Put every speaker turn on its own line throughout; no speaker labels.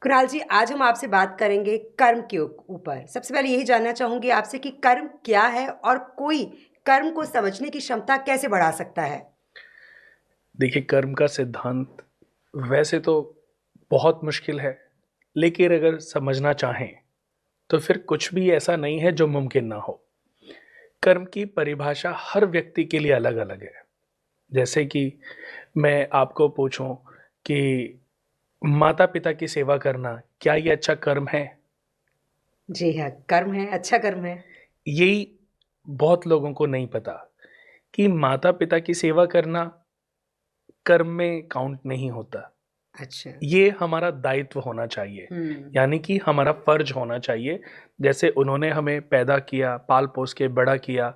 कुणाल जी, आज हम आपसे बात करेंगे कर्म के ऊपर। सबसे पहले यही जानना चाहूँगी आपसे कि कर्म क्या है और कोई कर्म को समझने की क्षमता कैसे बढ़ा सकता है?
देखिए, कर्म का सिद्धांत वैसे तो बहुत मुश्किल है, लेकिन अगर समझना चाहें तो फिर कुछ भी ऐसा नहीं है जो मुमकिन ना हो। कर्म की परिभाषा हर व्यक्ति के लिए अलग अलग है। जैसे कि मैं आपको पूछूं कि माता पिता की सेवा करना क्या ये अच्छा कर्म है?
जी हाँ, कर्म है, अच्छा कर्म है।
यही बहुत लोगों को नहीं पता कि माता पिता की सेवा करना कर्म में काउंट नहीं होता।
अच्छा।
ये हमारा दायित्व होना चाहिए,
हुँ।
यानी कि हमारा फर्ज होना चाहिए। जैसे उन्होंने हमें पैदा किया, पाल पोस के बड़ा किया,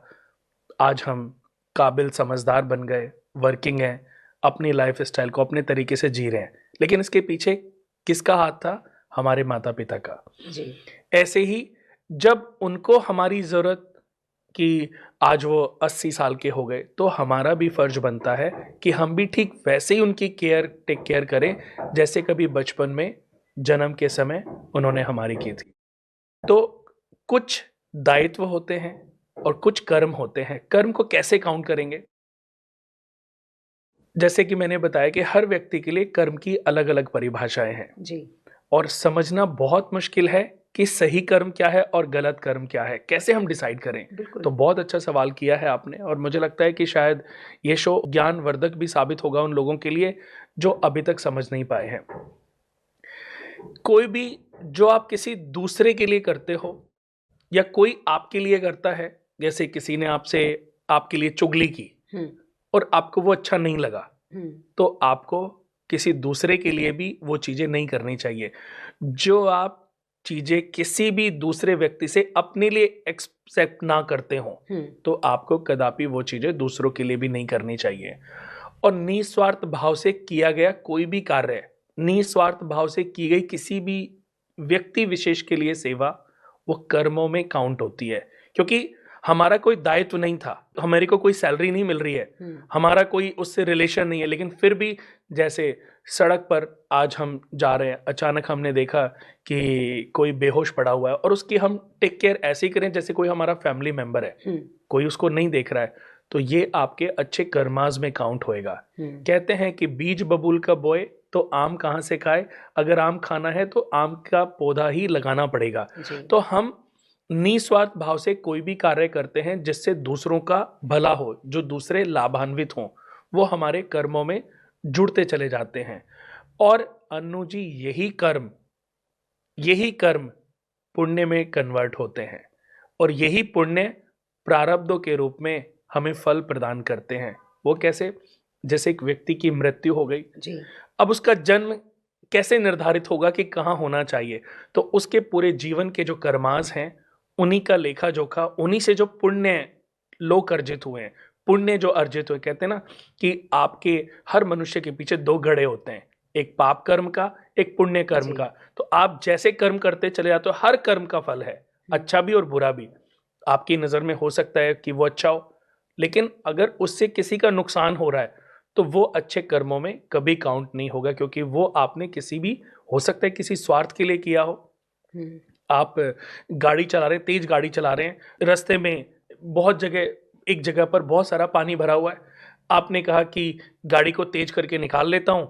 आज हम काबिल समझदार बन गए, वर्किंग हैं, अपनी लाइफ स्टाइल को अपने तरीके से जी रहे हैं, लेकिन इसके पीछे किसका हाथ था? हमारे माता पिता का।
जी।
ऐसे ही जब उनको हमारी ज़रूरत कि आज वो 80 साल के हो गए, तो हमारा भी फर्ज बनता है कि हम भी ठीक वैसे ही उनकी टेक केयर करें, जैसे कभी बचपन में जन्म के समय उन्होंने हमारी की थी। तो कुछ दायित्व होते हैं और कुछ कर्म होते हैं। कर्म को कैसे काउंट करेंगे? जैसे कि मैंने बताया कि हर व्यक्ति के लिए कर्म की अलग-अलग परिभाषाएँ हैं
जी।
और समझना बहुत मुश्किल है कि सही कर्म क्या है और गलत कर्म क्या है? कैसे हम डिसाइड करें? तो
बिल्कुल।
बहुत अच्छा सवाल किया है आपने और मुझे लगता है कि शायद ये शो ज्ञानवर्धक भी साबित होगा उन लोगों के लिए जो अभी तक समझ नहीं पाए हैं। कोई भी जो आप किसी दूसरे के लिए करते हो या कोई आपके लिए करता है, जैसे किसी ने आपसे आपके लिए चुगली की
हुँ।
और आपको वो अच्छा नहीं लगा,
हुँ।
तो आपको किसी दूसरे के लिए भी वो चीज़ें नहीं करनी चाहिए। जो आप चीज़ें किसी भी दूसरे व्यक्ति से अपने लिए एक्सेप्ट ना करते हों,
हुँ।
तो आपको कदापि वो चीज़ें दूसरों के लिए भी नहीं करनी चाहिए। और निस्वार्थ भाव से किया गया कोई भी कार्य, निस्वार्थ भाव से की गई किसी भी व्यक्ति विशेष के लिए सेवा, वो कर्मों में काउंट होती है। क्योंकि हमारा कोई दायित्व नहीं था, हमारे को कोई सैलरी नहीं मिल रही है,
हुँ।
हमारा कोई उससे रिलेशन नहीं है, लेकिन फिर भी जैसे सड़क पर आज हम जा रहे हैं, अचानक हमने देखा कि कोई बेहोश पड़ा हुआ है और उसकी हम टेक केयर ऐसे ही करें जैसे कोई हमारा फैमिली मेंबर है,
हुँ।
कोई उसको नहीं देख रहा है, तो ये आपके अच्छे कर्माज में काउंट होएगा।
हुँ।
कहते हैं कि बीज बबूल का बोए तो आम कहाँ से खाए? अगर आम खाना है तो आम का पौधा ही लगाना पड़ेगा।
जी।
तो हम निस्वार्थ भाव से कोई भी कार्य करते हैं जिससे दूसरों का भला हो, जो दूसरे लाभान्वित हों, वो हमारे कर्मों में जुड़ते चले जाते हैं। और अन्नू जी, यही कर्म पुण्य में कन्वर्ट होते हैं और यही पुण्य प्रारब्धों के रूप में हमें फल प्रदान करते हैं। वो कैसे? जैसे एक व्यक्ति की मृत्यु हो गई,
जी।
अब उसका जन्म कैसे निर्धारित होगा कि कहाँ होना चाहिए? तो उसके पूरे जीवन के जो कर्मास हैं, उन्हीं का लेखा-जोखा, उन्हीं से जो पुण्य लोक अर्जित हुए हैं, पुण्य जो अर्जित हुए, कहते हैं ना कि आपके हर मनुष्य के पीछे 2 घड़े होते हैं, एक पाप कर्म का, एक पुण्य कर्म
जी।
का। तो आप जैसे कर्म करते चले जाते हो, हर कर्म का फल है,
हुँ।
अच्छा भी और बुरा भी। आपकी नज़र में हो सकता है कि वो अच्छा हो, लेकिन अगर उससे किसी का नुकसान हो रहा है, तो वो अच्छे कर्मों में कभी काउंट नहीं होगा, क्योंकि वो आपने किसी भी, हो सकता है किसी स्वार्थ के लिए किया हो।
हुँ।
आप गाड़ी चला रहे हैं, तेज गाड़ी चला रहे हैं, रास्ते में बहुत जगह, एक जगह पर बहुत सारा पानी भरा हुआ है, आपने कहा कि गाड़ी को तेज करके निकाल लेता हूँ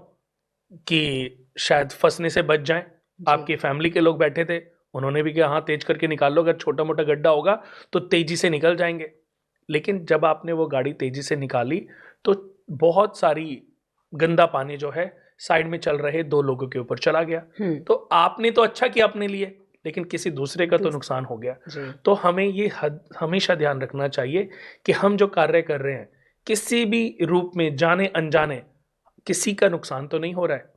कि शायद फंसने से बच जाएं।
जी।
आपके फैमिली के लोग बैठे थे, उन्होंने भी कहा हाँ तेज करके निकाल लो, अगर छोटा मोटा गड्ढा होगा तो तेजी से निकल जाएंगे। लेकिन जब आपने वो गाड़ी तेजी से निकाली, तो बहुत सारी गंदा पानी जो है साइड में चल रहे 2 लोगों के ऊपर चला गया।
हुँ।
तो आपने तो अच्छा किया अपने लिए, लेकिन किसी दूसरे का तो
दूस
नुकसान हो गया।
जी।
तो हमें ये हमेशा ध्यान रखना चाहिए कि हम जो कार्य कर रहे हैं, किसी भी रूप में जाने अनजाने किसी का नुकसान तो नहीं हो रहा है।